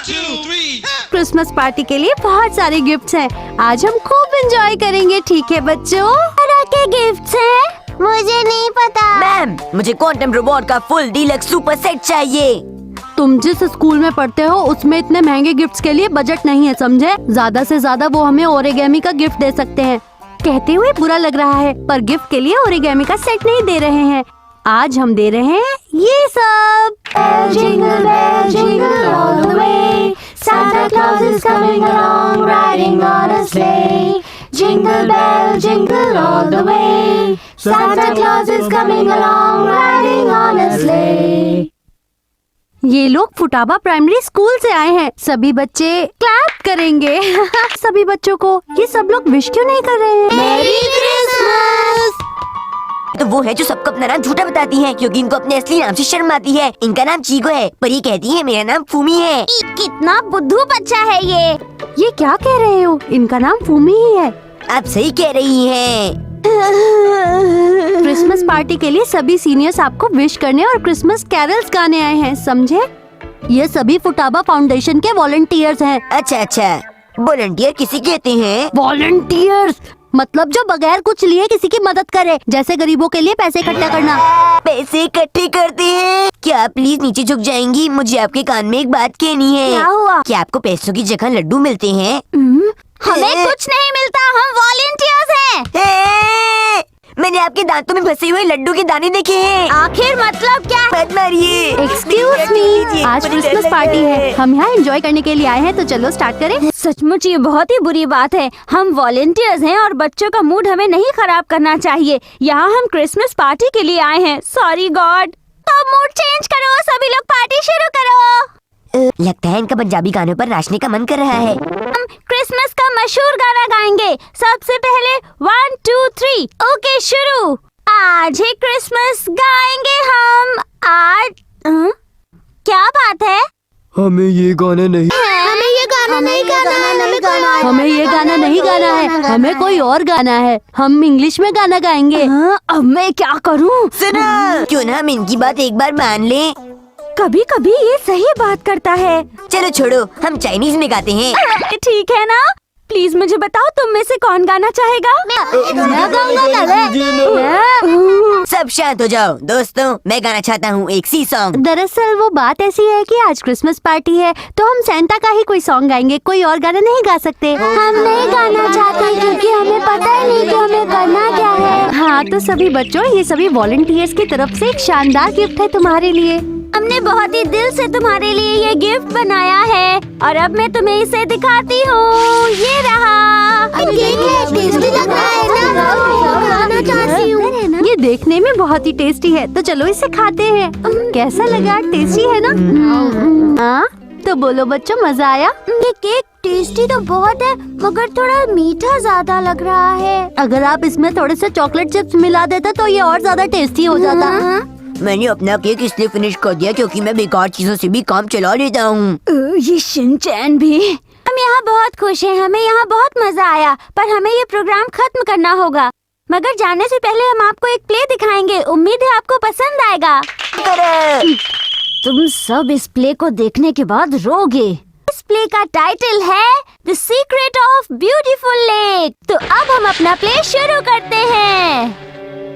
Christmas party के लिए बहुत सारे गिफ्ट्स हैं। आज हम खूब एंजॉय करेंगे, ठीक है बच्चों? तरह के गिफ्ट्स हैं? मुझे नहीं पता। मैम, मुझे क्वांटम रोबोट का फुल डीलक्स सुपर सेट चाहिए। तुम जिस स्कूल में पढ़ते हो उसमें इतने महंगे गिफ्ट्स के लिए बजट नहीं है, समझे? ज्यादा से ज्यादा वो हमें ओरिगेमी का गिफ्ट दे सकते हैं। कहते हुए बुरा लग रहा है, पर गिफ्ट के लिए ओरिगेमी का सेट नहीं दे रहे हैं। आज हम दे रहे हैं ये सब। Jingle bell, jingle all the way. Santa Claus is coming along, riding on a sleigh. Jingle bell, jingle all the way. Santa Claus is coming along, riding on a sleigh. ये लोग फुटाबा प्राइमरी स्कूल से आए हैं। सभी बच्चे clap करेंगे। सभी बच्चों को ये सब लोग विश क्यों नहीं कर रहे हैं? Merry Christmas! तो वो है जो सबको अपना नाम झूठा बताती है, क्योंकि इनको अपने असली नाम से शर्म आती है। इनका नाम चीको है, पर ये कहती है मेरा नाम फूमी है। कितना बुद्धू बच्चा है ये क्या कह रहे हो? इनका नाम फूमी ही है। आप सही कह रही हैं। क्रिसमस पार्टी के लिए सभी सीनियर्स आपको विश करने और क्रिसमस कैरल्स गाने आए हैं, समझे? ये सभी फुटाबा फाउंडेशन के वॉलंटियर्स हैं। अच्छा, वॉलंटियर किसे कहते हैं? वॉलंटियर्स मतलब जो बगैर कुछ लिए किसी की मदद करे, जैसे गरीबों के लिए पैसे इकट्ठा करना। पैसे इकट्ठे करते हैं? क्या आप प्लीज नीचे झुक जाएंगी? मुझे आपके कान में एक बात कहनी है। क्या हुआ? क्या आपको पैसों की जगह लड्डू मिलते हैं? हमें कुछ नहीं मिलता, हम वॉलंटियर्स हैं। मैंने आपके दांतों में फंसे हुए लड्डू के दाने देखे हैं। आखिर मतलब क्या? मत मारिए। एक्सक्यूज मी, आज क्रिसमस पार्टी है, हम यहाँ एंजॉय करने के लिए आए हैं, तो चलो स्टार्ट करें। सचमुच ये बहुत ही बुरी बात है। हम वॉलंटियर्स हैं और बच्चों का मूड हमें नहीं खराब करना चाहिए। यहाँ हम क्रिसमस पार्टी के लिए आए हैं। Sorry God. तो मूड चेंज करो, सभी लोग पार्टी शुरू करो। लगता है इनका पंजाबी गानों पर नाचने का मन कर रहा है। हम क्रिसमस का मशहूर गाना गाएंगे। सबसे पहले 1 2 3 ओके शुरू। आज है क्रिसमस, गाएंगे हम आज। क्या बात है? हमें ये गाना नहीं हमें ये गाना नहीं गाना है। हमें ये गाना नहीं गाना है, हमें कोई और गाना है। हम इंग्लिश में गाना गाएंगे। अब मैं क्या करूं? सुनो, क्यों ना हम इनकी बात एक बार मान लें? कभी कभी ये सही बात करता है। चलो छोड़ो, हम चाइनीज में गाते हैं। ठीक है ना? प्लीज मुझे बताओ, तुम में से कौन गाना चाहेगा? सब शांत हो जाओ दोस्तों, मैं गाना चाहता हूँ एक सी सॉन्ग। दरअसल वो बात ऐसी है कि आज क्रिसमस पार्टी है, तो हम सेंटा का ही कोई सॉन्ग गाएंगे, कोई और गाना नहीं गा सकते। हम नहीं गाना चाहते क्योंकि हमें पता ही नहीं कि हमें करना क्या है। हाँ तो सभी बच्चों, ये सभी वॉलंटियर्स की तरफ से एक शानदार गिफ्ट है तुम्हारे लिए। हमने बहुत ही दिल से तुम्हारे लिए ये गिफ्ट बनाया है और अब मैं तुम्हें इसे दिखाती हूँ। ये रहा। टेस्टी लग रहा है ना? खाना चाहती हूँ। ये देखने में बहुत ही टेस्टी है, तो चलो इसे खाते हैं। कैसा लगा? टेस्टी है ना? हाँ तो बोलो बच्चों, मजा आया? ये केक टेस्टी तो बहुत है, मगर थोड़ा मीठा ज्यादा लग रहा है। अगर आप इसमें थोड़े से चॉकलेट चिप्स मिला देते तो ये और ज्यादा टेस्टी हो जाता। मैंने अपना केक इसलिए फिनिश कर दिया क्योंकि मैं बेकार चीजों से भी काम चला लेता हूँ। ये शिनचैन भी। हम यहाँ बहुत खुश हैं, हमें यहाँ बहुत मजा आया, पर हमें ये प्रोग्राम खत्म करना होगा। मगर जाने से पहले हम आपको एक प्ले दिखाएंगे, उम्मीद है आपको पसंद आएगा। तुम सब इस प्ले को देखने के बाद रोगे। इस प्ले का टाइटल है the secret of beautiful lake. तो अब हम अपना प्ले शुरू करते हैं।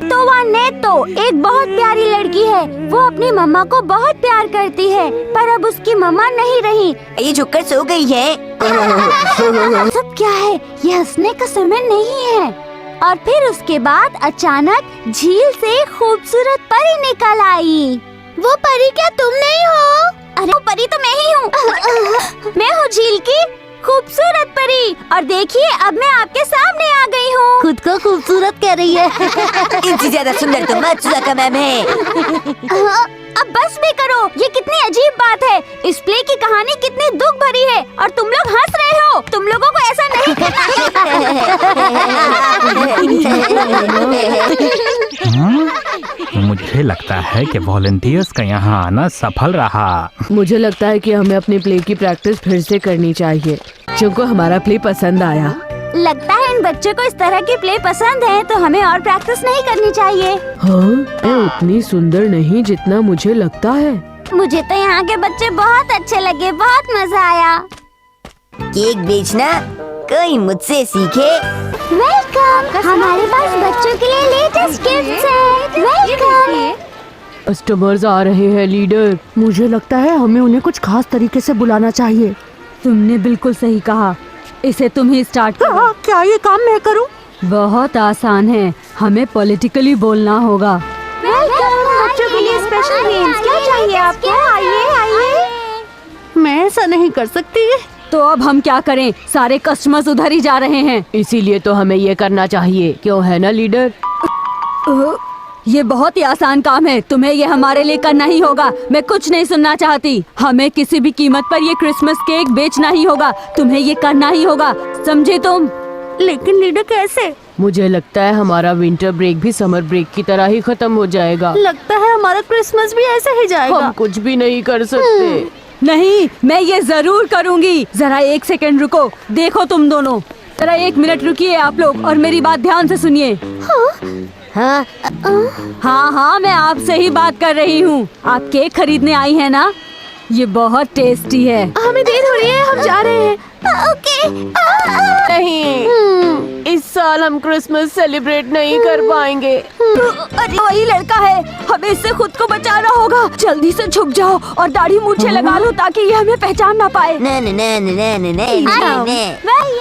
तो वह नेतो एक बहुत प्यारी लड़की है। वो अपनी मम्मा को बहुत प्यार करती है, पर अब उसकी मम्मा नहीं रही। ये झुककर सो गई है। सब क्या है? ये हंसने का समय नहीं है। और फिर उसके बाद अचानक झील से खूबसूरत परी निकल आई। वो परी क्या तुम नहीं हो? अरे वो परी तो मैं ही हूँ। मैं हूँ झील की खूबसूरत परी, और देखिए अब मैं आपके सामने आ गई हूँ। खुद को खूबसूरत कह रही है। इनसे ज्यादा सुंदर तो मत्सुजाका मैम है। अब बस भी करो, ये कितनी अजीब बात है। इस प्ले की कहानी कितनी दुख भरी है और तुम लोग हंस रहे हो। तुम लोगों को ऐसा नहीं मुझे लगता है कि वॉलंटियर्स का यहाँ आना सफल रहा। मुझे लगता है कि हमें अपने प्ले की प्रैक्टिस फिर से करनी चाहिए, क्योंकि हमारा प्ले पसंद आया। लगता है इन बच्चों को इस तरह की प्ले पसंद है, तो हमें और प्रैक्टिस नहीं करनी चाहिए। हाँ, मैं उतनी सुंदर नहीं जितना मुझे लगता है। मुझे तो यहाँ के बच्चे बहुत अच्छे लगे, बहुत मजा आया। केक बेचना कोई मुझसे सीखे। वेलकम, हमारे पास बच्चों के लिए लेटेस्ट गिफ्ट्स हैं। वेलकम। कस्टमर्स आ रहे हैं लीडर। मुझे लगता है हमें उन्हें कुछ खास तरीके से बुलाना चाहिए। तुमने बिल्कुल सही कहा, इसे तुम ही स्टार्ट करो। क्या ये काम मैं करूं? बहुत आसान है, हमें पॉलिटिकली बोलना होगा। वेलकम, बच्चों के लिए स्पेशल गेम्स। क्या चाहिए आपको? आइए आइए। मैं ऐसा नहीं कर सकती। तो अब हम क्या करें? सारे कस्टमर्स उधर ही जा रहे हैं। इसीलिए तो हमें ये करना चाहिए, क्यों है ना लीडर? ये बहुत ही आसान काम है, तुम्हें ये हमारे लिए करना ही होगा। मैं कुछ नहीं सुनना चाहती। हमें किसी भी कीमत पर ये क्रिसमस केक बेचना ही होगा। तुम्हें ये करना ही होगा, समझे तुम? लेकिन लीडर कैसे? मुझे लगता है हमारा विंटर ब्रेक भी समर ब्रेक की तरह ही खत्म हो जाएगा। लगता है हमारा क्रिसमस भी ऐसे ही जाएगा। हम कुछ भी नहीं कर सकते। नहीं, मैं ये जरूर करूंगी। जरा एक सेकंड रुको, देखो तुम दोनों। जरा 1 मिनट रुकिए आप लोग और मेरी बात ध्यान से सुनिए। हाँ, हाँ, मैं आपसे ही बात कर रही हूँ। आप केक खरीदने आई है ना? ये बहुत टेस्टी है। हमें देर हो रही है, हम जा रहे हैं। ओके। नहीं, इस साल हम क्रिसमस सेलिब्रेट नहीं कर पाएंगे। अरे वही लड़का है, हमें इससे खुद को बचाना होगा। जल्दी से छुप जाओ और दाढ़ी मूछें लगा लो ताकि ये हमें पहचान ना पाए। न न न न न न न न।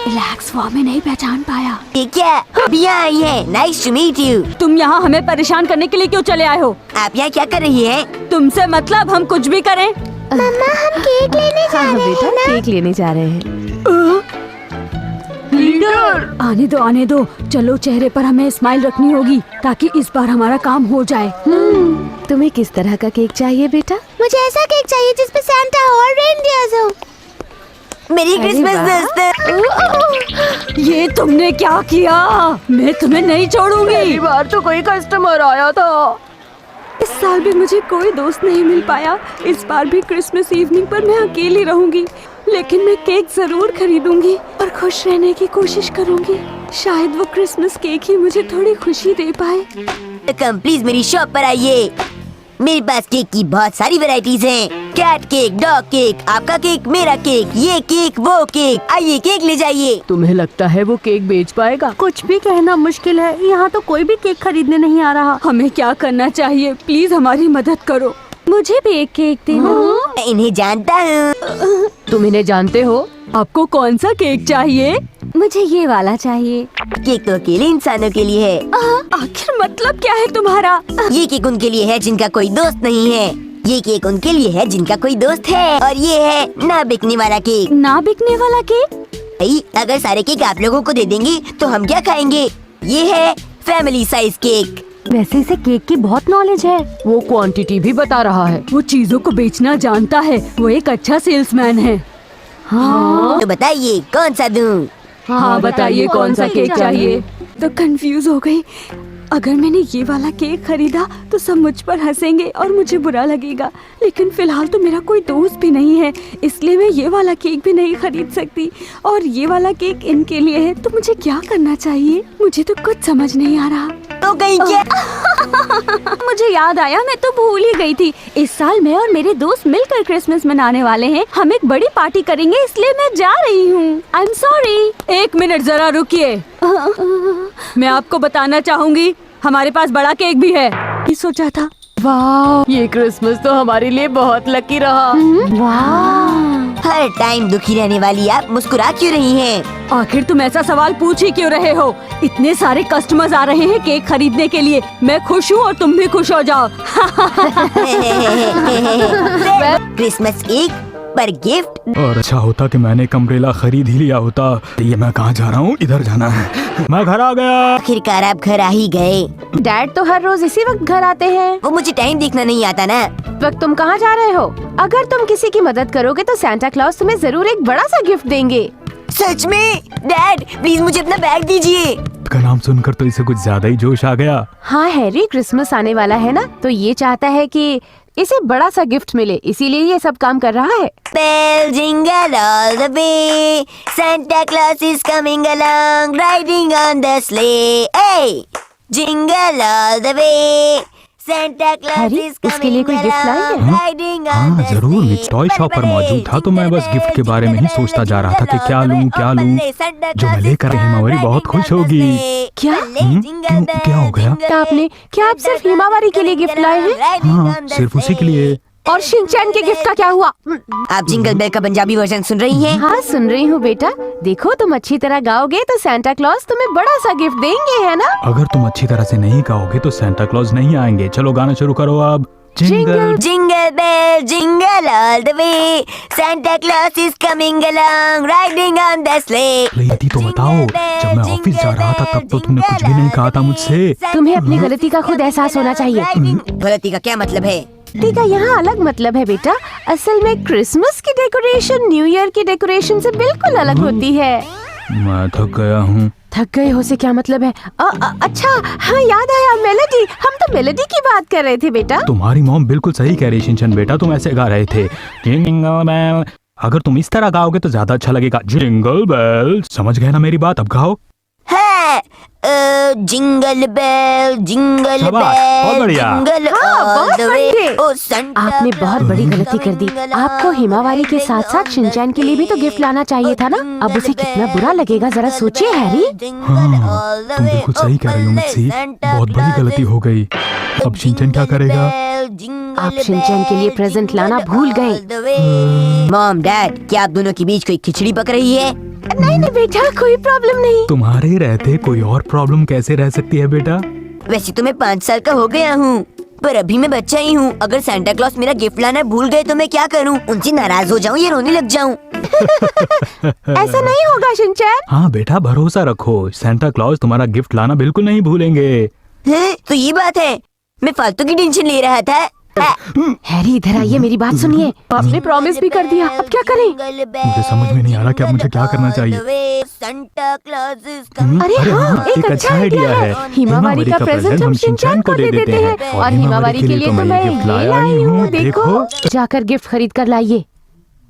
रिलैक्स, वो हमें नहीं पहचान पाया। ये क्या? अभी आई है। Nice to meet you. तुम यहाँ हमें परेशान करने के लिए क्यों चले आए हो? आप यहाँ क्या कर रही हैं? तुमसे मतलब हम कुछ भी करें? मम्मा, हम केक लेने जा रहे हैं ना? केक लेने जा रहे हैं। लीडर, आने दो। चलो, चेहरे पर हमें स्माइल रखनी होगी ताकि इस बार हमारा काम हो जाए। तुम्हें किस तरह का केक चाहिए बेटा? मुझे ऐसा केक चाहिए जिसपे सैंटा हो और रेनडियर्स हो। मेरी क्रिसमस दोस्त। ये तुमने क्या किया? मैं तुम्हें नहीं छोड़ूंगी। पहली बार तो कोई कस्टमर आया था। इस साल भी मुझे कोई दोस्त नहीं मिल पाया। इस बार भी क्रिसमस इवनिंग पर मैं अकेली रहूंगी, लेकिन मैं केक जरूर खरीदूंगी और खुश रहने की कोशिश करूंगी। शायद वो क्रिसमस केक ही मुझे थोड़ी खुशी दे पाए। कम प्लीज मेरी शॉप पर आइए। मेरे पास केक की बहुत सारी वैरायटीज हैं। कैट केक, डॉग केक, आपका केक, मेरा केक, ये केक, वो केक। आइए केक ले जाइए। तुम्हें लगता है वो केक बेच पाएगा? कुछ भी कहना मुश्किल है। यहाँ तो कोई भी केक खरीदने नहीं आ रहा। हमें क्या करना चाहिए? प्लीज हमारी मदद करो। मुझे भी एक केक देना। मैं इन्हें जानता हूँ। तुम इन्हें जानते हो? आपको कौन सा केक चाहिए? मुझे ये वाला चाहिए। केक तो अकेले इंसानों के लिए है। आखिर मतलब क्या है तुम्हारा? ये केक उनके लिए है जिनका कोई दोस्त नहीं है। ये केक उनके लिए है जिनका कोई दोस्त है। और ये है ना बिकने वाला केक। ना बिकने वाला केक? भाई, अगर सारे केक आप लोगों को दे देंगे तो हम क्या खाएंगे? ये है फैमिली साइज केक। वैसे इसे केक की बहुत नॉलेज है। वो क्वांटिटी भी बता रहा है। वो चीजों को बेचना जानता है। वो एक अच्छा सेल्समैन है। तो बताइए कौन सा दूं? हाँ, बताइए कौन सा केक चाहिए? तो कंफ्यूज हो गई। अगर मैंने ये वाला केक खरीदा तो सब मुझ पर हंसेंगे और मुझे बुरा लगेगा। लेकिन फिलहाल तो मेरा कोई दोस्त भी नहीं है, इसलिए मैं ये वाला केक भी नहीं खरीद सकती। और ये वाला केक इनके लिए है, तो मुझे क्या करना चाहिए? मुझे तो कुछ समझ नहीं आ रहा। तो गई क्या? मुझे याद आया, मैं तो भूल ही गई थी। इस साल मैं और मेरे दोस्त मिलकर क्रिसमस मनाने वाले हैं। हम एक बड़ी पार्टी करेंगे, इसलिए मैं जा रही हूँ। I am sorry. 1 मिनट जरा रुकिए। मैं आपको बताना चाहूंगी, हमारे पास बड़ा केक भी है। ये सोचा था। वाह, ये क्रिसमस तो हमारे लिए बहुत लकी रहा। हर टाइम दुखी रहने वाली आप मुस्कुरा क्यों रही हैं? आखिर तुम ऐसा सवाल पूछ ही क्यों रहे हो? इतने सारे कस्टमर्स आ रहे हैं केक खरीदने के लिए। मैं खुश हूँ और तुम भी खुश हो जाओ। क्रिसमस केक पर गिफ्ट। और अच्छा होता कि मैंने एक अम्ब्रेला खरीद ही लिया होता। ये मैं कहाँ जा रहा हूँ? इधर जाना है। मैं घर आ गया। आखिरकार आप घर आ ही गए। डैड तो हर रोज इसी वक्त घर आते हैं। वो मुझे टाइम देखना नहीं आता ना। वक्त तुम कहाँ जा रहे हो? अगर तुम किसी की मदद करोगे तो सांता क्लॉज तुम्हें जरूर एक बड़ा सा गिफ्ट देंगे। सच में? डैड प्लीज मुझे अपना बैग दीजिए। का नाम सुनकर तो इसे कुछ ज्यादा ही जोश आ गया। हाँ हैरी, क्रिसमस आने वाला है ना, तो ये चाहता है कि इसे बड़ा सा गिफ्ट मिले, इसीलिए ये सब काम कर रहा है। Bell jingle all the way, Santa Claus is coming along, riding on the sleigh. Hey, jingle all the way, Santa Claus Harry, is उसके लिए कोई coming गिफ्ट लाई along, है? riding on हाँ the जरूर, मैं sleigh. टॉय शॉप पर मौजूद था तो मैं बस गिफ्ट के बारे में ही सोचता जा रहा था कि क्या लूं जो मैं लेकर हिमावरी बहुत खुश होगी। क्या? क्यों, क्या हो गया? क्या आप सिर्फ हिमावरी के लिए गिफ्ट लाए हैं? हाँ सिर्फ उसी के लिए। और शिनचैन के गिफ्ट का क्या हुआ? आप जिंगल बेल का पंजाबी वर्जन सुन रही हैं? हाँ सुन रही हूँ बेटा। देखो तुम अच्छी तरह गाओगे तो सैंटा क्लॉज तुम्हें बड़ा सा गिफ्ट देंगे, है ना? अगर तुम अच्छी तरह से नहीं गाओगे तो सैंटा क्लॉज नहीं आएंगे। चलो गाना शुरू करो अब। Jingle Jingle bell, jingle all the way. Santa Claus is coming along, riding on the sleigh. प्रीति तो बताओ, जब मैं ऑफिस जा रहा था तब तो तुमने कुछ भी नहीं कहा था मुझसे। तुम्हें अपनी गलती का खुद एहसास होना चाहिए। गलती का क्या मतलब है? गलती का यहाँ अलग मतलब है बेटा। असल में क्रिसमस की डेकोरेशन न्यू ईयर की डेकोरेशन से बिल्कुल अलग होती है। मैं थक गया हूँ। थक गए हो से क्या मतलब है? अच्छा हाँ याद आया, मेलोडी। हम तो मेलोडी की बात कर रहे थे बेटा। तुम्हारी मॉम बिल्कुल सही कह रही शिनचैन बेटा, तुम ऐसे गा रहे थे जिंगल बेल। अगर तुम इस तरह गाओगे तो ज्यादा अच्छा लगेगा। जिंगल बेल, समझ गए ना मेरी बात? अब गाओ। है जिंगल बेल, जिंगल शाबाश, बहुत बेल, बढ़िया। जिंगल हाँ, ऑल बहुत द वे। बढ़िया। ओ संता आपने बहुत बड़ी गलती कर दी। आपको हिमावारी के साथ साथ शिनचैन के लिए भी तो गिफ्ट लाना चाहिए था ना। अब उसे कितना बुरा लगेगा जरा सोचिए हैरी। हाँ तुम बिल्कुल सही कह रही हो मित्सी, बहुत बड़ी गलती हो गई। अब शिनचैन क्या करेगा? आप शिनचैन के लिए प्रेजेंट लाना भूल गए। मॉम डैड, क्या आप दोनों के बीच कोई खिचड़ी पक रही है? नहीं नहीं बेटा, कोई प्रॉब्लम नहीं। तुम्हारे रहते कोई और प्रॉब्लम कैसे रह सकती है बेटा? वैसे तो मैं 5 साल का हो गया हूँ, पर अभी मैं बच्चा ही हूँ। अगर सांता क्लॉज मेरा गिफ्ट लाना भूल गए तो मैं क्या करूँ? उनसे नाराज हो जाऊँ या रोने लग जाऊँ? ऐसा नहीं होगा शिनचैन। हाँ बेटा भरोसा रखो, सैंटा क्लॉज तुम्हारा गिफ्ट लाना बिल्कुल नहीं भूलेंगे। हैं? तो ये बात है, मैं फालतू की टेंशन ले रहा था। हैरी इधर आइए, मेरी बात सुनिए। आपने प्रॉमिस भी कर दिया, अब क्या करें? मुझे समझ में नहीं आ रहा कि अब मुझे क्या करना चाहिए। अरे हाँ, एक अच्छा आइडिया है। हिमावारी का प्रेजेंट हम शिनचैन को दे देते हैं। और हिमावारी के लिए तो मैं ये लाई हूँ, देखो। जाकर गिफ्ट खरीद कर लाइए।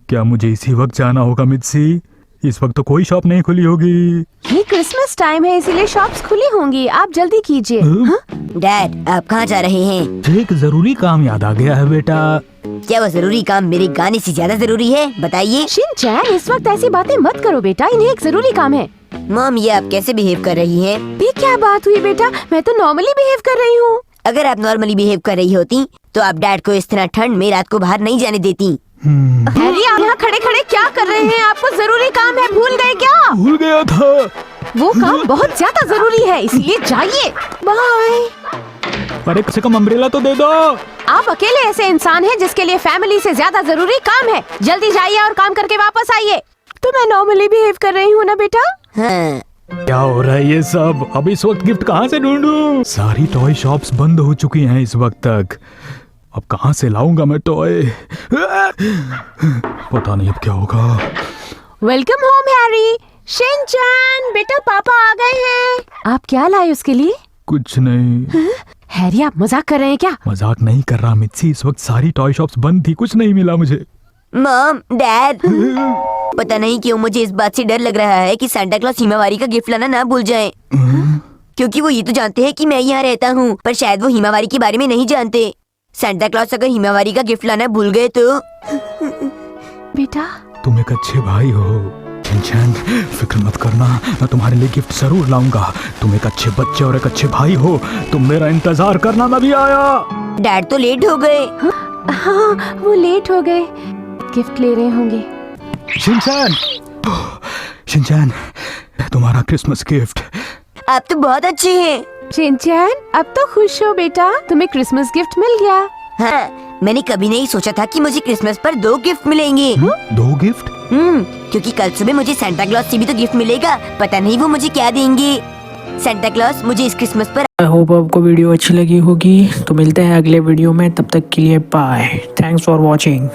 क्या मुझे इसी वक्त जाना होगा मित्सी? इस वक्त तो कोई शॉप नहीं खुली होगी। ये क्रिसमस टाइम है इसीलिए शॉप्स खुली होंगी, आप जल्दी कीजिए। हाँ? डैड, आप कहाँ जा रहे हैं? एक जरूरी काम याद आ गया है बेटा। क्या वो जरूरी काम मेरे गाने से ज्यादा जरूरी है? बताइए। शिनचैन इस वक्त ऐसी बातें मत करो बेटा, इन्हें एक जरूरी काम है। मॉम, ये आप कैसे बिहेव कर रही हैं? ये क्या बात हुई बेटा, मैं तो नॉर्मली बिहेव कर रही हूँ। अगर आप नॉर्मली बिहेव कर रही होती तो आप डैड को इस तरह ठंड में रात को बाहर नहीं जाने देती। हैरी आप यहाँ खड़े खड़े क्या कर रहे हैं? आपको जरूरी काम है, भूल गए क्या? भूल गया था। वो काम बहुत ज्यादा जरूरी है, इसलिए जाइए। बाय। अरे कम से कम अम्ब्रेला तो दे दो। आप अकेले ऐसे इंसान हैं जिसके लिए फैमिली से ज्यादा जरूरी काम है। जल्दी जाइए और काम करके वापस आइए। तो मैं नॉर्मली बिहेव कर रही हूँ ना बेटा? हाँ। क्या हो रहा है ये सब? अब इस वक्त गिफ्ट कहाँ से ढूंढूं? सारी टॉय शॉप्स बंद हो चुकी हैं इस वक्त तक। अब कहाँ से लाऊंगा मैं टॉय? पता नहीं अब क्या होगा। Welcome home Harry. शिनचैन बेटा, पापा आ गए हैं। आप क्या लाए उसके लिए? कुछ नहीं। हैरी आप मजाक कर रहे हैं क्या? मजाक नहीं कर रहा मित्सी, इस वक्त सारी टॉय शॉप्स बंद थी, कुछ नहीं मिला मुझे। मॉम डैड, पता नहीं क्यों मुझे इस बात से डर लग रहा है कि सांता क्लॉज हिमावारी का गिफ्ट लाना ना भूल जाए। क्योंकि वो ये तो जानते हैं कि मैं यहाँ रहता हूँ, पर शायद वो हिमावारी के बारे में नहीं जानते। सांता क्लॉज अगर हिमावारी का गिफ्ट लाना भूल गए तो। बेटा तुम एक अच्छे भाई हो शिनचैन, फिक्र मत करना, मैं तुम्हारे लिए गिफ्ट जरूर लाऊंगा। तुम एक अच्छे बच्चे और एक अच्छे भाई हो, तुम मेरा इंतजार करना, मैं भी आया। डैड तो लेट हो गए। हाँ वो लेट हो गए, गिफ्ट ले रहे होंगे। शिनचैन, शिनचैन तुम्हारा क्रिसमस गिफ्ट। आप तो बहुत अच्छे हैं। शिनचैन अब तो खुश हो बेटा, तुम्हें क्रिसमस गिफ्ट मिल गया। हाँ, मैंने कभी नहीं सोचा था कि मुझे क्रिसमस पर 2 गिफ्ट मिलेंगे। 2 गिफ्ट? क्योंकि कल सुबह मुझे सांता क्लॉज से भी तो गिफ्ट मिलेगा, पता नहीं वो मुझे क्या देंगे। सांता क्लॉज मुझे इस क्रिसमस पर। आई होप आपको वीडियो अच्छी लगी होगी, तो मिलते हैं अगले वीडियो में, तब तक के लिए बाय। Thanks for watching.